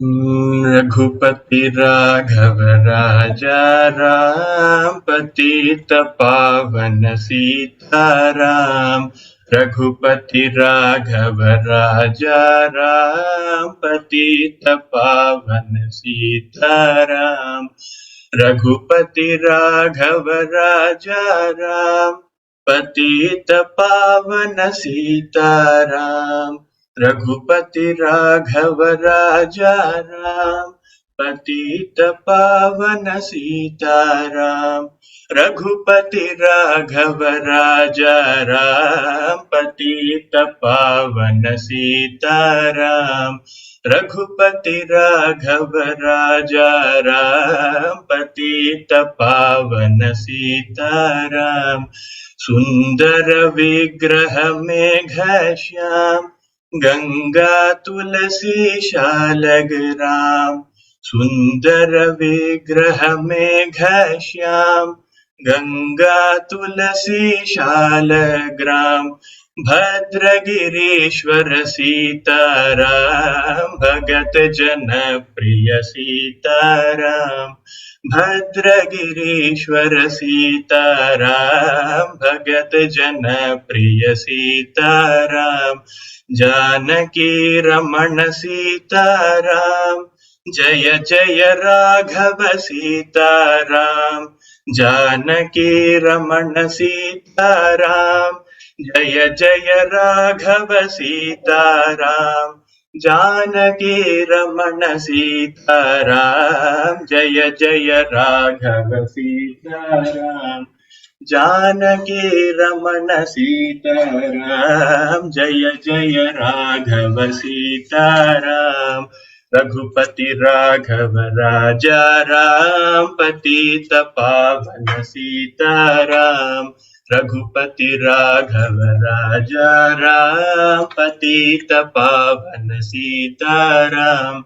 रघुपति राघव राजा राम, पतित पावन सीताराम। रघुपति राघव राजा राम, पतित पावन सीताराम। रघुपति राघव राजा राम, पतित पावन सीताराम। रघुपति राघव राजा राम, पतित पावन सीताराम। रघुपति राघव राजा राम, पतित पावन सीताराम। रघुपति राघव राजा राम, पतित पावन सीताराम। सुंदर विग्रह मेघश्याम, गंगा तुलसी शालग्राम। सुंदर विग्रह मेघश्याम, गंगा तुलसी शालग्राम। भद्रगिरीश्वर सीताराम, भगत जन प्रिय सीताराम। भद्रगिरीश्वर सीताराम, भगत जन प्रिय सीताराम। जानकी रमण सीताराम, जय जय राघव सीताराम। जानकी रमण सीताराम, जय जय राघव सीताराम। जानकी रमण सीताराम, जय जय राघव सीताराम। जानकी रमण सीताराम, जय जय राघव सीताराम। रघुपति राघव राजा राम, पतित पावन सीताराम। रघुपति राघव राजा राम, पतित पावन सीताराम।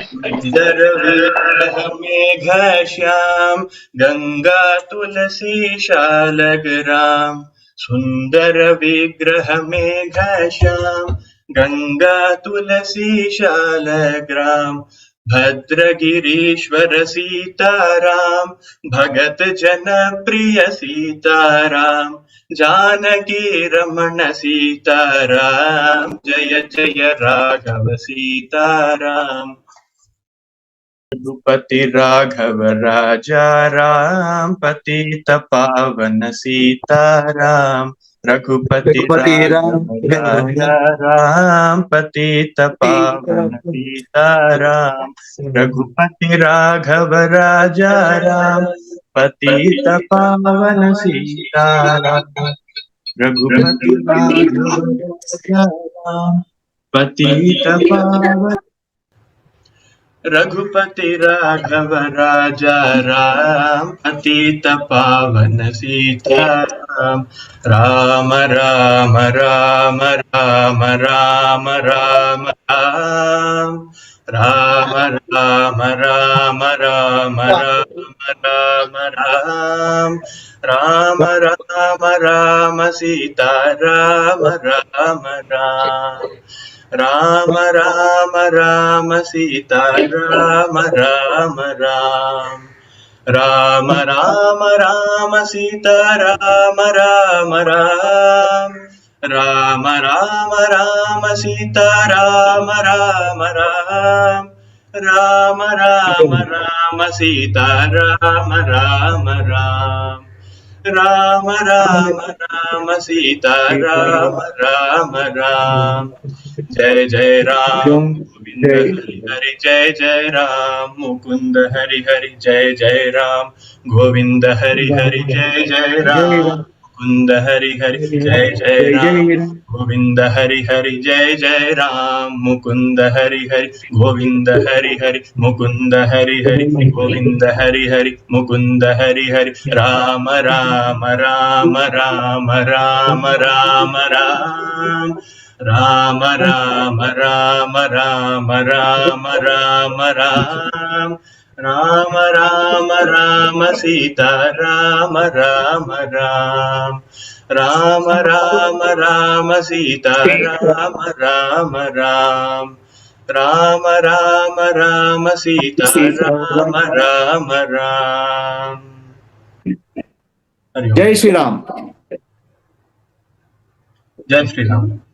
सुंदर विग्रह मेघश्याम, गंगा तुलसी शालग्राम। सुंदर विग्रह मेघश्याम, गंगा तुलसी शालग्राम। भद्रगिरीश्वर सीताराम, भगत जन प्रिय सीताराम। जानकी रमण सीताराम, जय जय राघव सीताराम। रघुपति राघव राजा राम, पतित पावन सीताराम। रघुपति राघव राजा राम, पतित पावन सीताराम। रघुपति राघव राजा राम, पतित पावन सीताराम। रघुपति राघव राजा राम, पतित पावन। रघुपति राघव राजा राम, पतित पावन सीताराम। राम राम राम राम राम राम राम। राम राम राम राम राम राम राम। राम राम सीताराम राम राम। राम राम राम सीताराम राम राम। राम राम राम सीताराम राम राम। राम राम राम सीताराम राम राम। राम राम राम सीताराम राम राम। राम राम राम सीताराम राम राम। जय जय राम गोविंद हरि हरि, जय जय राम मुकुंद हरि हरि, जय जय राम गोविंद हरि हरि, जय जय राम मुकुंद हरि हरि, जय जय राम गोविंद हरि हरि, जय जय राम मुकुंद हरि हरि। गोविंद हरि हरि मुकुंद हरि हरि, गोविंद हरि हरि मुकुंद हरि हरि। राम राम राम राम राम राम राम। राम राम राम राम राम राम राम। राम राम राम सीता राम राम राम। राम राम राम सीता राम राम राम। రామ రామ రామ సీతా రామ రామ రామ. జై శ్రీరామ్. జై శ్రీరామ్.